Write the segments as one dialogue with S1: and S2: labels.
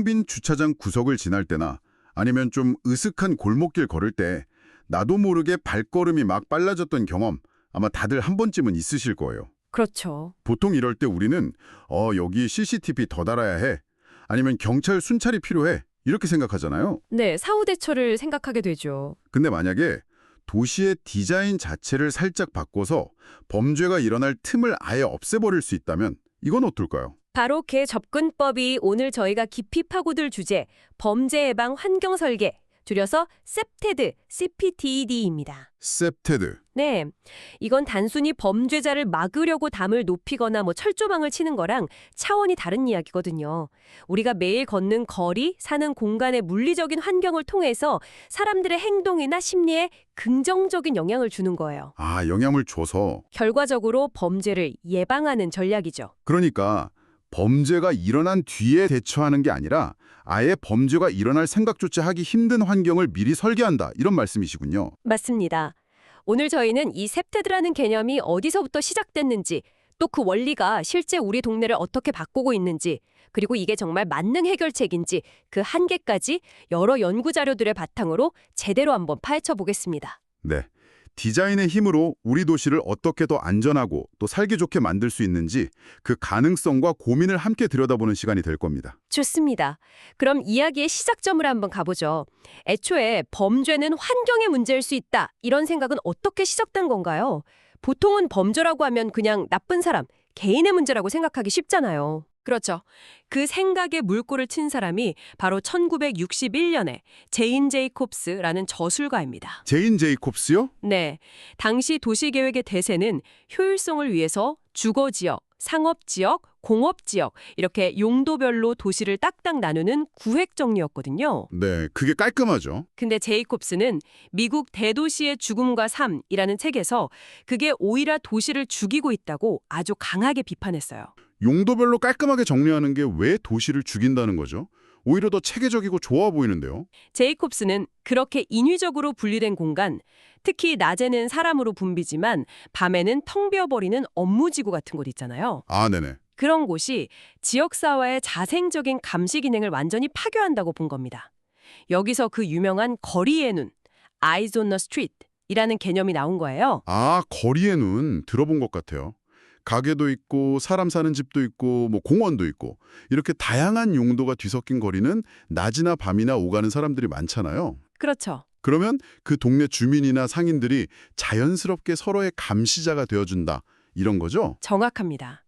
S1: 텅 빈 주차장 구석을 지날 때나 아니면 좀 으슥한 골목길 걸을 때 나도 모르게 발걸음이 막 빨라졌던 경험 아마 다들 한 번쯤은 있으실 거예요.
S2: 그렇죠.
S1: 보통 이럴 때 우리는 여기 CCTV 더 달아야 해. 아니면 경찰 순찰이 필요해. 이렇게 생각하잖아요.
S2: 네, 사후 대처를 생각하게 되죠.
S1: 근데 만약에 도시의 디자인 자체를 살짝 바꿔서 범죄가 일어날 틈을 아예 없애버릴 수 있다면 이건 어떨까요?
S2: 바로 그 접근법이 오늘 저희가 깊이 파고들 주제, 범죄 예방 환경 설계, 줄여서 셉테드, CPTED입니다.
S1: 셉테드.
S2: 네, 이건 단순히 범죄자를 막으려고 담을 높이거나 철조망을 치는 거랑 차원이 다른 이야기거든요. 우리가 매일 걷는 거리, 사는 공간의 물리적인 환경을 통해서 사람들의 행동이나 심리에 긍정적인 영향을 주는 거예요.
S1: 아, 영향을 줘서.
S2: 결과적으로 범죄를 예방하는 전략이죠.
S1: 그러니까 범죄가 일어난 뒤에 대처하는 게 아니라 아예 범죄가 일어날 생각조차 하기 힘든 환경을 미리 설계한다. 이런 말씀이시군요.
S2: 맞습니다. 오늘 저희는 이 셉테드라는 개념이 어디서부터 시작됐는지, 또 그 원리가 실제 우리 동네를 어떻게 바꾸고 있는지, 그리고 이게 정말 만능 해결책인지 그 한계까지 여러 연구 자료들의 바탕으로 제대로 한번 파헤쳐 보겠습니다.
S1: 네. 디자인의 힘으로 우리 도시를 어떻게 더 안전하고 또 살기 좋게 만들 수 있는지 그 가능성과 고민을 함께 들여다보는 시간이 될 겁니다.
S2: 좋습니다. 그럼 이야기의 시작점으로 한번 가보죠. 애초에 범죄는 환경의 문제일 수 있다. 이런 생각은 어떻게 시작된 건가요? 보통은 범죄라고 하면 그냥 나쁜 사람, 개인의 문제라고 생각하기 쉽잖아요. 그렇죠. 그 생각에 물꼬를 친 사람이 바로 1961년에 제인 제이콥스라는 저술가입니다.
S1: 제인 제이콥스요?
S2: 네, 당시 도시계획의 대세는 효율성을 위해서 주거지역, 상업지역, 공업지역 이렇게 용도별로 도시를 딱딱 나누는 구획정리였거든요.
S1: 네, 그게 깔끔하죠.
S2: 근데 제이콥스는 미국 대도시의 죽음과 삶이라는 책에서 그게 오히려 도시를 죽이고 있다고 아주 강하게 비판했어요.
S1: 용도별로 깔끔하게 정리하는 게 왜 도시를 죽인다는 거죠? 오히려 더 체계적이고 좋아 보이는데요.
S2: 제이콥스는 그렇게 인위적으로 분리된 공간, 특히 낮에는 사람으로 붐비지만 밤에는 텅 비어버리는 업무지구 같은 곳 있잖아요.
S1: 아, 네네.
S2: 그런 곳이 지역사회의 자생적인 감시 기능을 완전히 파괴한다고 본 겁니다. 여기서 그 유명한 거리의 눈, Eyes on the Street이라는 개념이 나온 거예요.
S1: 아, 거리의 눈 들어본 것 같아요. 가게도 있고 사람 사는 집도 있고 공원도 있고 이렇게 다양한 용도가 뒤섞인 거리는 낮이나 밤이나 오가는 사람들이 많잖아요.
S2: 그렇죠.
S1: 그러면 그 동네 주민이나 상인들이 자연스럽게 서로의 감시자가 되어준다. 이런 거죠?
S2: 정확합니다.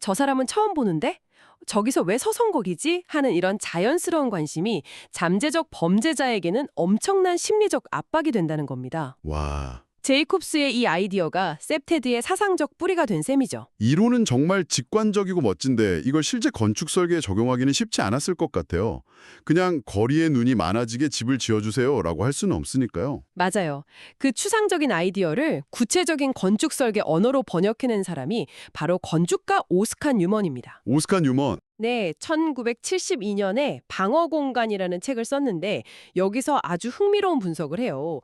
S2: 저 사람은 처음 보는데? 저기서 왜 서성거리지? 하는 이런 자연스러운 관심이 잠재적 범죄자에게는 엄청난 심리적 압박이 된다는 겁니다.
S1: 와,
S2: 제이콥스의 이 아이디어가 셉테드의 사상적 뿌리가 된 셈이죠.
S1: 이론은 정말 직관적이고 멋진데 이걸 실제 건축 설계에 적용하기는 쉽지 않았을 것 같아요. 그냥 거리에 눈이 많아지게 집을 지어주세요 라고 할 수는 없으니까요.
S2: 맞아요. 그 추상적인 아이디어를 구체적인 건축 설계 언어로 번역해낸 사람이 바로 건축가 오스칸 뉴먼입니다.
S1: 오스칸 뉴먼.
S2: 네, 1972년에 방어공간이라는 책을 썼는데 여기서 아주 흥미로운 분석을 해요.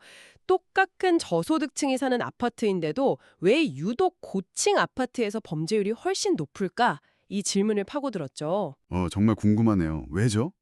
S2: 똑같은 저소득층이 사는 아파트인데도 왜 유독 고층 아파트에서 범죄율이 훨씬 높을까? 이 질문을 파고들었죠.
S1: 정말 궁금하네요. 왜죠?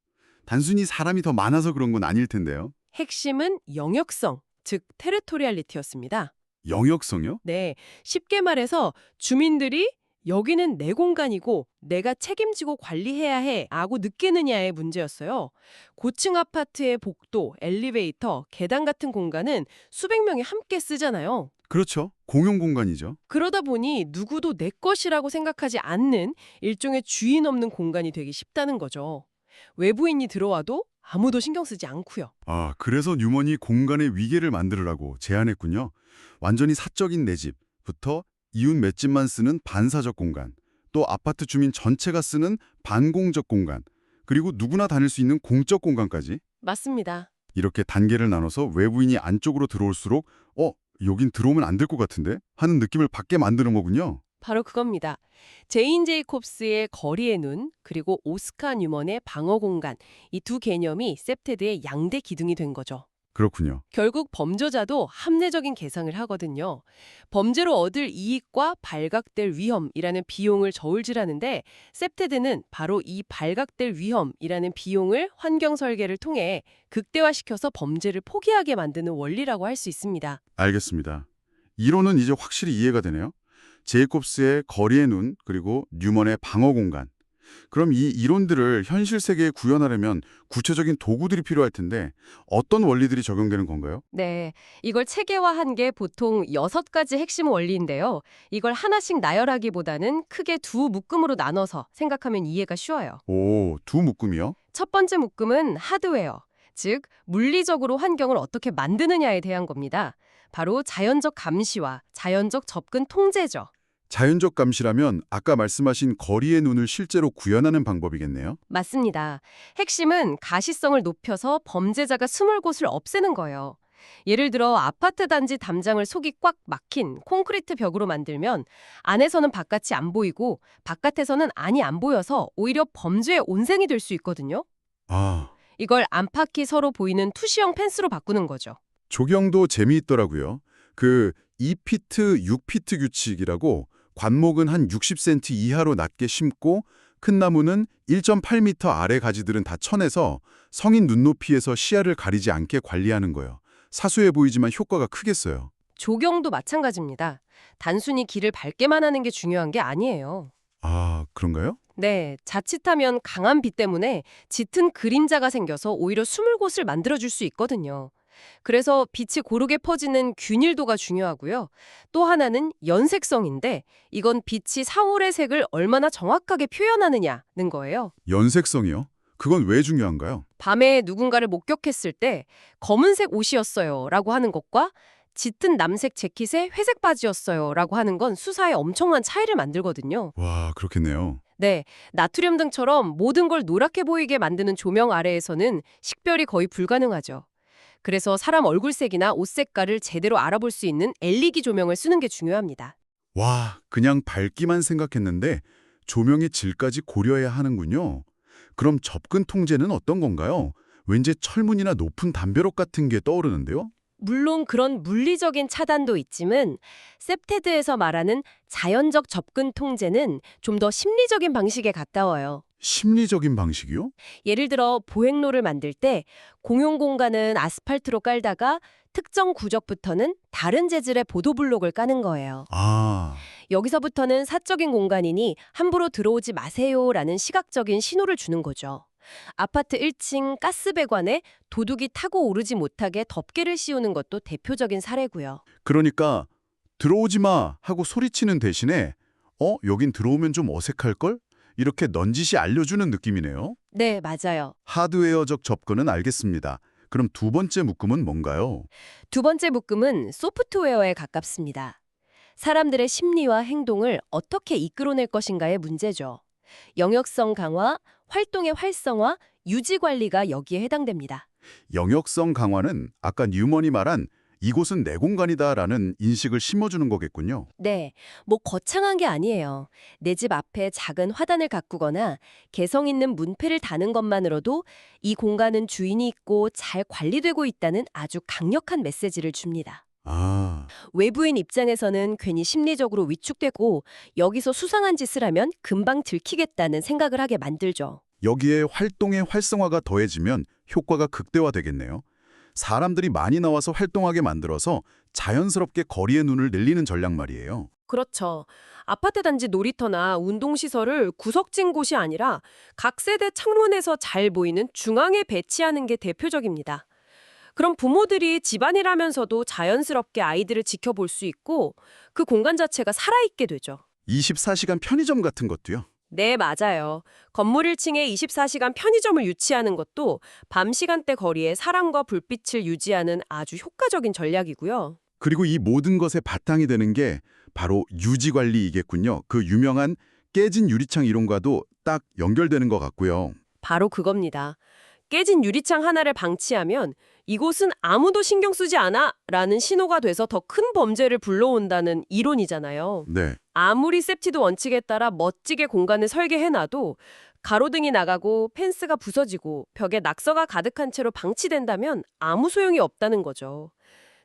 S1: 단순히 사람이 더 많아서 그런 건 아닐 텐데요.
S2: 핵심은 영역성, 즉 테리토리얼리티였습니다.
S1: 영역성이요?
S2: 네, 쉽게 말해서 주민들이 여기는 내 공간이고 내가 책임지고 관리해야 해 라고 느끼느냐의 문제였어요. 고층 아파트의 복도, 엘리베이터, 계단 같은 공간은 수백 명이 함께 쓰잖아요.
S1: 그렇죠. 공용 공간이죠.
S2: 그러다 보니 누구도 내 것이라고 생각하지 않는 일종의 주인 없는 공간이 되기 쉽다는 거죠. 외부인이 들어와도 아무도 신경 쓰지 않고요.
S1: 아, 그래서 뉴먼이 공간의 위계를 만들으라고 제안했군요. 완전히 사적인 내 집부터 이웃 몇 집만 쓰는 반사적 공간, 또 아파트 주민 전체가 쓰는 반공적 공간, 그리고 누구나 다닐 수 있는 공적 공간까지
S2: 맞습니다.
S1: 이렇게 단계를 나눠서 외부인이 안쪽으로 들어올수록 여긴 들어오면 안 될 것 같은데? 하는 느낌을 받게 만드는 거군요.
S2: 바로 그겁니다. 제인 제이콥스의 거리의 눈, 그리고 오스카 뉴먼의 방어 공간, 이 두 개념이 셉테드의 양대 기둥이 된 거죠.
S1: 그렇군요.
S3: 결국 범죄자도 합리적인 계상을 하거든요. 범죄로 얻을 이익과 발각될 위험이라는 비용을 저울질하는데 셉테드는 바로 이 발각될 위험이라는 비용을 환경 설계를 통해 극대화시켜서 범죄를 포기하게 만드는 원리라고 할 수 있습니다.
S1: 알겠습니다. 이론은 이제 확실히 이해가 되네요. 제이콥스의 거리의 눈, 그리고 뉴먼의 방어 공간. 그럼 이 이론들을 현실 세계에 구현하려면 구체적인 도구들이 필요할 텐데 어떤 원리들이 적용되는 건가요?
S2: 네, 이걸 체계화한 게 보통 6가지 핵심 원리인데요. 이걸 하나씩 나열하기보다는 크게 두 묶음으로 나눠서 생각하면 이해가 쉬워요.
S1: 오, 두 묶음이요?
S2: 첫 번째 묶음은 하드웨어, 즉 물리적으로 환경을 어떻게 만드느냐에 대한 겁니다. 바로 자연적 감시와 자연적 접근 통제죠.
S1: 자연적 감시라면 아까 말씀하신 거리의 눈을 실제로 구현하는 방법이겠네요.
S2: 맞습니다. 핵심은 가시성을 높여서 범죄자가 숨을 곳을 없애는 거예요. 예를 들어 아파트 단지 담장을 속이 꽉 막힌 콘크리트 벽으로 만들면 안에서는 바깥이 안 보이고 바깥에서는 안이 안 보여서 오히려 범죄의 온생이 될 수 있거든요.
S1: 아,
S2: 이걸 안팎이 서로 보이는 투시형 펜스로 바꾸는 거죠.
S1: 조경도 재미있더라고요. 그 2피트, 6피트 규칙이라고 관목은 한 60cm 이하로 낮게 심고 큰 나무는 1.8m 아래 가지들은 다 쳐내서 성인 눈높이에서 시야를 가리지 않게 관리하는 거예요. 사소해 보이지만 효과가 크겠어요.
S2: 조경도 마찬가지입니다. 단순히 길을 밝게만 하는 게 중요한 게 아니에요.
S1: 아, 그런가요?
S2: 네, 자칫하면 강한 빛 때문에 짙은 그림자가 생겨서 오히려 숨을 곳을 만들어줄 수 있거든요. 그래서 빛이 고르게 퍼지는 균일도가 중요하고요. 또 하나는 연색성인데 이건 빛이 사울의 색을 얼마나 정확하게 표현하느냐는 거예요.
S1: 연색성이요? 그건 왜 중요한가요?
S2: 밤에 누군가를 목격했을 때 검은색 옷이었어요 라고 하는 것과 짙은 남색 재킷에 회색 바지였어요 라고 하는 건 수사에 엄청난 차이를 만들거든요.
S1: 와, 그렇겠네요.
S2: 네, 나트륨 등처럼 모든 걸 노랗게 보이게 만드는 조명 아래에서는 식별이 거의 불가능하죠. 그래서 사람 얼굴색이나 옷 색깔을 제대로 알아볼 수 있는 LED 조명을 쓰는 게 중요합니다.
S1: 와, 그냥 밝기만 생각했는데 조명의 질까지 고려해야 하는군요. 그럼 접근 통제는 어떤 건가요? 왠지 철문이나 높은 담벼락 같은 게 떠오르는데요?
S2: 물론 그런 물리적인 차단도 있지만 셉테드에서 말하는 자연적 접근 통제는 좀 더 심리적인 방식에 가까워요.
S1: 심리적인 방식이요?
S2: 예를 들어 보행로를 만들 때 공용 공간은 아스팔트로 깔다가 특정 구적부터는 다른 재질의 보도블록을 까는 거예요.
S1: 아,
S2: 여기서부터는 사적인 공간이니 함부로 들어오지 마세요라는 시각적인 신호를 주는 거죠. 아파트 1층 가스배관에 도둑이 타고 오르지 못하게 덮개를 씌우는 것도 대표적인 사례고요.
S1: 그러니까 들어오지 마 하고 소리치는 대신에 여긴 들어오면 좀 어색할걸? 이렇게 넌지시 알려주는 느낌이네요.
S2: 네, 맞아요.
S1: 하드웨어적 접근은 알겠습니다. 그럼 두 번째 묶음은 뭔가요?
S2: 두 번째 묶음은 소프트웨어에 가깝습니다. 사람들의 심리와 행동을 어떻게 이끌어낼 것인가의 문제죠. 영역성 강화, 활동의 활성화, 유지 관리가 여기에 해당됩니다.
S1: 영역성 강화는 아까 뉴먼이 말한 이곳은 내 공간이다라는 인식을 심어주는 거겠군요.
S2: 네, 뭐 거창한 게 아니에요. 내 집 앞에 작은 화단을 가꾸거나 개성 있는 문패를 다는 것만으로도 이 공간은 주인이 있고 잘 관리되고 있다는 아주 강력한 메시지를 줍니다.
S1: 아,
S2: 외부인 입장에서는 괜히 심리적으로 위축되고 여기서 수상한 짓을 하면 금방 들키겠다는 생각을 하게 만들죠.
S1: 여기에 활동의 활성화가 더해지면 효과가 극대화되겠네요. 사람들이 많이 나와서 활동하게 만들어서 자연스럽게 거리의 눈을 늘리는 전략 말이에요.
S3: 그렇죠. 아파트 단지 놀이터나 운동시설을 구석진 곳이 아니라 각 세대 창문에서 잘 보이는 중앙에 배치하는 게 대표적입니다. 그럼 부모들이 집안일 하면서도 자연스럽게 아이들을 지켜볼 수 있고 그 공간 자체가 살아있게 되죠.
S1: 24시간 편의점 같은 것도요.
S3: 네, 맞아요. 건물 1층에 24시간 편의점을 유치하는 것도 밤 시간대 거리에 사람과 불빛을 유지하는 아주 효과적인 전략이고요.
S1: 그리고 이 모든 것의 바탕이 되는 게 바로 유지관리이겠군요. 그 유명한 깨진 유리창 이론과도 딱 연결되는 것 같고요.
S3: 바로 그겁니다. 깨진 유리창 하나를 방치하면 이곳은 아무도 신경 쓰지 않아 라는 신호가 돼서 더 큰 범죄를 불러온다는 이론이잖아요.
S1: 네.
S3: 아무리 세프티드 원칙에 따라 멋지게 공간을 설계해놔도
S2: 가로등이 나가고 펜스가 부서지고 벽에 낙서가 가득한 채로 방치된다면 아무 소용이 없다는 거죠.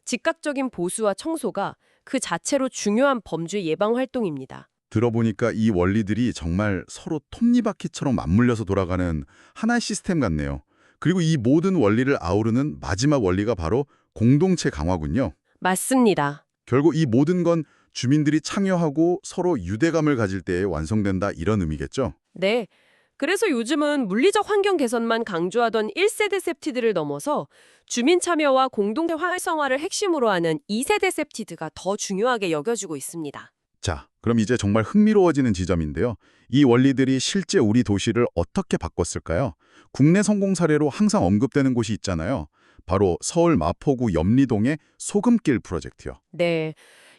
S2: 즉각적인 보수와 청소가 그 자체로 중요한 범죄 예방 활동입니다.
S1: 들어보니까 이 원리들이 정말 서로 톱니바퀴처럼 맞물려서 돌아가는 하나의 시스템 같네요. 그리고 이 모든 원리를 아우르는 마지막 원리가 바로 공동체 강화군요.
S2: 맞습니다.
S1: 결국 이 모든 건 주민들이 참여하고 서로 유대감을 가질 때에 완성된다 이런 의미겠죠?
S2: 네. 그래서 요즘은 물리적 환경 개선만 강조하던 1세대 셉티드를 넘어서 주민 참여와 공동체 활성화를 핵심으로 하는 2세대 셉티드가 더 중요하게 여겨지고 있습니다.
S1: 자, 그럼 이제 정말 흥미로워지는 지점인데요. 이 원리들이 실제 우리 도시를 어떻게 바꿨을까요? 국내 성공 사례로 항상 언급되는 곳이 있잖아요. 바로 서울 마포구 염리동의 소금길 프로젝트요.
S2: 네.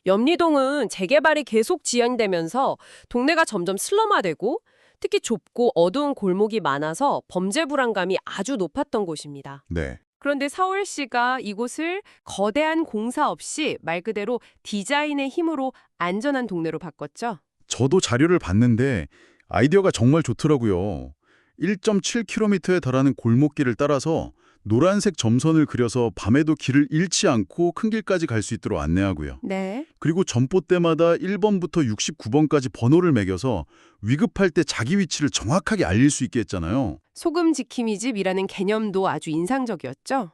S2: 염리동은 재개발이 계속 지연되면서 동네가 점점 슬럼화되고 특히 좁고 어두운 골목이 많아서 범죄 불안감이 아주 높았던 곳입니다.
S1: 네.
S2: 그런데 서울시가 이곳을 거대한 공사 없이 말 그대로 디자인의 힘으로 안전한 동네로 바꿨죠.
S1: 저도 자료를 봤는데 아이디어가 정말 좋더라고요. 1.7km에 달하는 골목길을 따라서 노란색 점선을 그려서 밤에도 길을 잃지 않고 큰 길까지 갈 수 있도록 안내하고요.
S2: 네.
S1: 그리고 점포대마다 1번부터 69번까지 번호를 매겨서 위급할 때 자기 위치를 정확하게 알릴 수 있게 했잖아요.
S2: 소금 지킴이 집이라는 개념도 아주 인상적이었죠.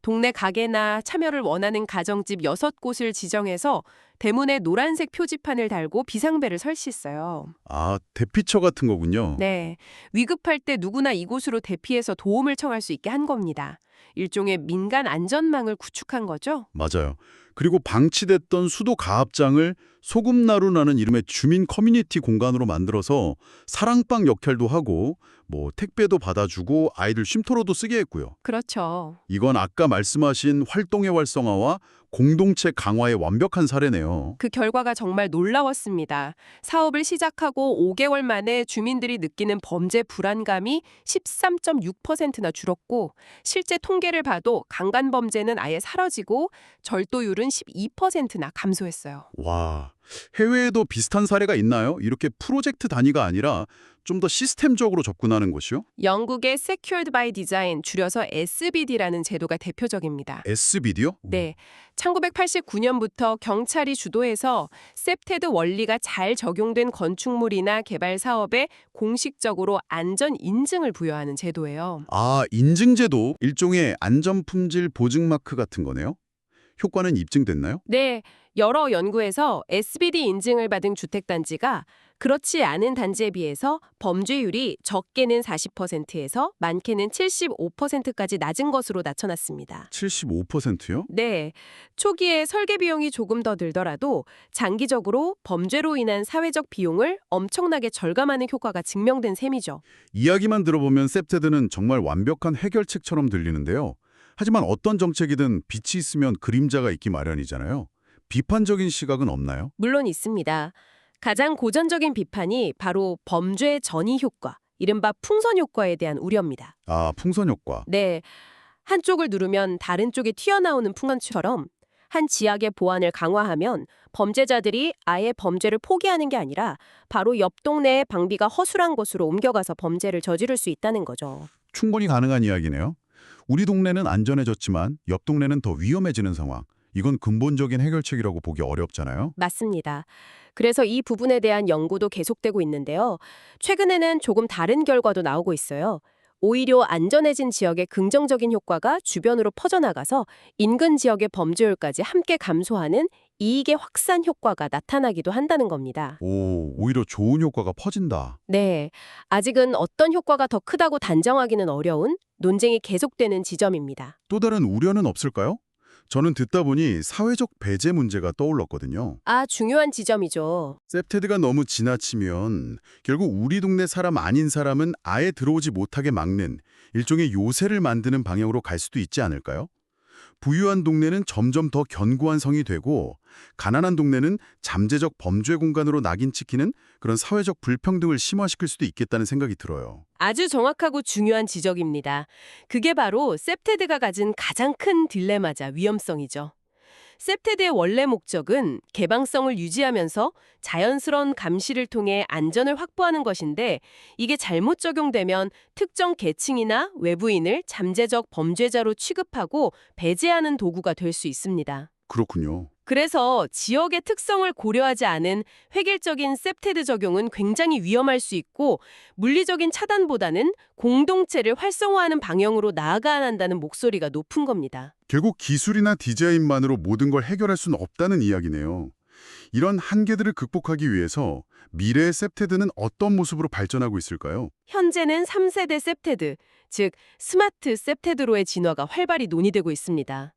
S2: 동네 가게나 참여를 원하는 가정집 6곳을 지정해서 대문에 노란색 표지판을 달고 비상벨을 설치했어요.
S1: 아, 대피처 같은 거군요.
S2: 네, 위급할 때 누구나 이곳으로 대피해서 도움을 청할 수 있게 한 겁니다. 일종의 민간 안전망을 구축한 거죠.
S1: 맞아요. 그리고 방치됐던 수도 가압장을 소금나루라는 이름의 주민 커뮤니티 공간으로 만들어서 사랑방 역할도 하고 택배도 받아주고 아이들 쉼터로도 쓰게 했고요.
S2: 그렇죠.
S1: 이건 아까 말씀하신 활동의 활성화와 공동체 강화의 완벽한 사례네요.
S2: 그 결과가 정말 놀라웠습니다. 사업을 시작하고 5개월 만에 주민들이 느끼는 범죄 불안감이 13.6%나 줄었고 실제 통계를 봐도 강간 범죄는 아예 사라지고 절도율은 12%나 감소했어요.
S1: 와, 해외에도 비슷한 사례가 있나요? 이렇게 프로젝트 단위가 아니라 좀 더 시스템적으로 접근하는 것이요?
S2: 영국의 Secured by Design, 줄여서 SBD라는 제도가 대표적입니다.
S1: SBD요?
S2: 네, 1989년부터 경찰이 주도해서 셉테드 원리가 잘 적용된 건축물이나 개발 사업에 공식적으로 안전 인증을 부여하는 제도예요.
S1: 아, 인증제도 일종의 안전품질 보증 마크 같은 거네요? 효과는 입증됐나요?
S2: 네, 여러 연구에서 SBD 인증을 받은 주택단지가 그렇지 않은 단지에 비해서 범죄율이 적게는 40%에서 많게는 75%까지 낮은 것으로 나타났습니다.
S1: 75%요?
S2: 네, 초기에 설계 비용이 조금 더 들더라도 장기적으로 범죄로 인한 사회적 비용을 엄청나게 절감하는 효과가 증명된 셈이죠.
S1: 이야기만 들어보면 셉테드는 정말 완벽한 해결책처럼 들리는데요. 하지만 어떤 정책이든 빛이 있으면 그림자가 있기 마련이잖아요. 비판적인 시각은 없나요?
S2: 물론 있습니다. 가장 고전적인 비판이 바로 범죄 전이 효과, 이른바 풍선 효과에 대한 우려입니다.
S1: 아, 풍선 효과.
S2: 네, 한쪽을 누르면 다른 쪽에 튀어나오는 풍선처럼 한 지역의 보안을 강화하면 범죄자들이 아예 범죄를 포기하는 게 아니라 바로 옆 동네의 방비가 허술한 곳으로 옮겨가서 범죄를 저지를 수 있다는 거죠.
S1: 충분히 가능한 이야기네요. 우리 동네는 안전해졌지만 옆 동네는 더 위험해지는 상황. 이건 근본적인 해결책이라고 보기 어렵잖아요.
S2: 맞습니다. 그래서 이 부분에 대한 연구도 계속되고 있는데요. 최근에는 조금 다른 결과도 나오고 있어요. 오히려 안전해진 지역의 긍정적인 효과가 주변으로 퍼져나가서 인근 지역의 범죄율까지 함께 감소하는 이익의 확산 효과가 나타나기도 한다는 겁니다.
S1: 오, 오히려 좋은 효과가 퍼진다.
S2: 네, 아직은 어떤 효과가 더 크다고 단정하기는 어려운 논쟁이 계속되는 지점입니다.
S1: 또 다른 우려는 없을까요? 저는 듣다 보니 사회적 배제 문제가 떠올랐거든요.
S2: 아, 중요한 지점이죠.
S1: 셉테드가 너무 지나치면 결국 우리 동네 사람 아닌 사람은 아예 들어오지 못하게 막는 일종의 요새를 만드는 방향으로 갈 수도 있지 않을까요? 부유한 동네는 점점 더 견고한 성이 되고 가난한 동네는 잠재적 범죄 공간으로 낙인찍히는 그런 사회적 불평등을 심화시킬 수도 있겠다는 생각이 들어요.
S2: 아주 정확하고 중요한 지적입니다. 그게 바로 셉테드가 가진 가장 큰 딜레마자 위험성이죠.
S3: 셉테드의 원래 목적은 개방성을 유지하면서 자연스러운 감시를 통해 안전을 확보하는 것인데 이게 잘못 적용되면 특정 계층이나 외부인을 잠재적 범죄자로 취급하고 배제하는 도구가 될 수 있습니다.
S1: 그렇군요.
S3: 그래서 지역의 특성을 고려하지 않은 획일적인 셉테드 적용은 굉장히 위험할 수 있고 물리적인 차단보다는 공동체를 활성화하는 방향으로 나아가야 한다는 목소리가 높은 겁니다.
S1: 결국 기술이나 디자인만으로 모든 걸 해결할 수는 없다는 이야기네요. 이런 한계들을 극복하기 위해서 미래의 셉테드는 어떤 모습으로 발전하고 있을까요?
S3: 현재는 3세대 셉테드, 즉 스마트 셉테드로의 진화가 활발히 논의되고 있습니다.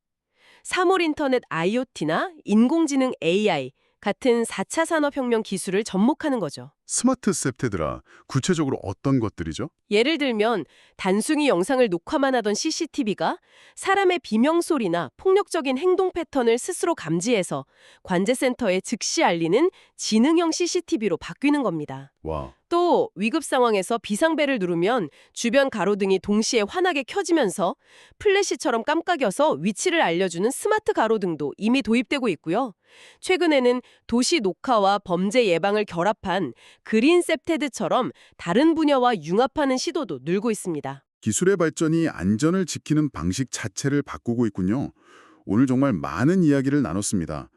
S3: 3월 인터넷 IoT나 인공지능 AI 같은 4차 산업혁명 기술을 접목하는 거죠.
S1: 스마트 셉테드라 구체적으로 어떤 것들이죠?
S3: 예를 들면 단순히 영상을 녹화만 하던 CCTV가 사람의 비명소리나 폭력적인 행동 패턴을 스스로 감지해서 관제센터에 즉시 알리는 지능형 CCTV로 바뀌는 겁니다.
S1: 와,
S3: 또 위급 상황에서 비상벨을 누르면 주변 가로등이 동시에 환하게 켜지면서 플래시처럼 깜깜여서 위치를 알려주는 스마트 가로등도 이미 도입되고 있고요. 최근에는 도시 녹화와 범죄 예방을 결합한 그린 셉테드처럼 다른 분야와 융합하는 시도도 늘고 있습니다.
S1: 기술의 발전이 안전을 지키는 방식 자체를 바꾸고 있군요. 오늘 정말 많은 이야기를 나눴습니다.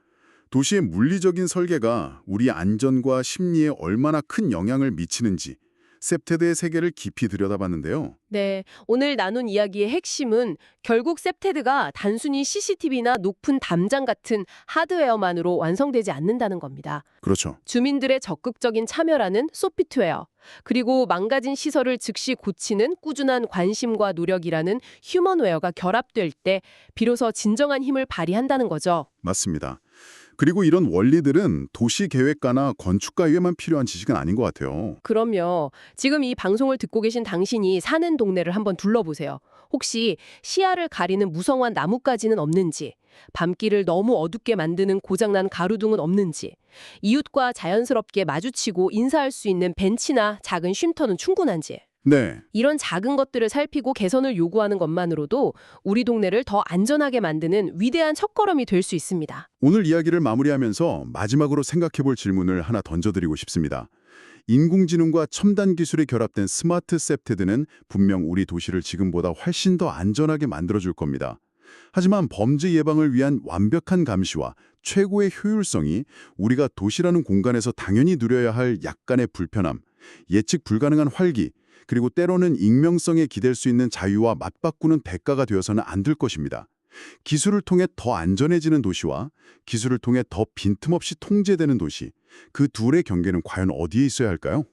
S1: 도시의 물리적인 설계가 우리 안전과 심리에 얼마나 큰 영향을 미치는지 셉테드의 세계를 깊이 들여다봤는데요.
S3: 네, 오늘 나눈 이야기의 핵심은 결국 셉테드가 단순히 CCTV나 높은 담장 같은 하드웨어만으로 완성되지 않는다는 겁니다.
S1: 그렇죠.
S3: 주민들의 적극적인 참여라는 소프트웨어, 그리고 망가진 시설을 즉시 고치는 꾸준한 관심과 노력이라는 휴먼웨어가 결합될 때 비로소 진정한 힘을 발휘한다는 거죠.
S1: 맞습니다. 그리고 이런 원리들은 도시 계획가나 건축가에만 필요한 지식은 아닌 것 같아요.
S3: 그럼요. 지금 이 방송을 듣고 계신 당신이 사는 동네를 한번 둘러보세요. 혹시 시야를 가리는 무성한 나뭇가지는 없는지, 밤길을 너무 어둡게 만드는 고장난 가로등은 없는지, 이웃과 자연스럽게 마주치고 인사할 수 있는 벤치나 작은 쉼터는 충분한지.
S1: 네,
S3: 이런 작은 것들을 살피고 개선을 요구하는 것만으로도 우리 동네를 더 안전하게 만드는 위대한 첫걸음이 될 수 있습니다.
S1: 오늘 이야기를 마무리하면서 마지막으로 생각해볼 질문을 하나 던져드리고 싶습니다. 인공지능과 첨단 기술이 결합된 스마트 셉테드는 분명 우리 도시를 지금보다 훨씬 더 안전하게 만들어줄 겁니다. 하지만 범죄 예방을 위한 완벽한 감시와 최고의 효율성이 우리가 도시라는 공간에서 당연히 누려야 할 약간의 불편함, 예측 불가능한 활기, 그리고 때로는 익명성에 기댈 수 있는 자유와 맞바꾸는 대가가 되어서는 안 될 것입니다. 기술을 통해 더 안전해지는 도시와 기술을 통해 더 빈틈없이 통제되는 도시, 그 둘의 경계는 과연 어디에 있어야 할까요?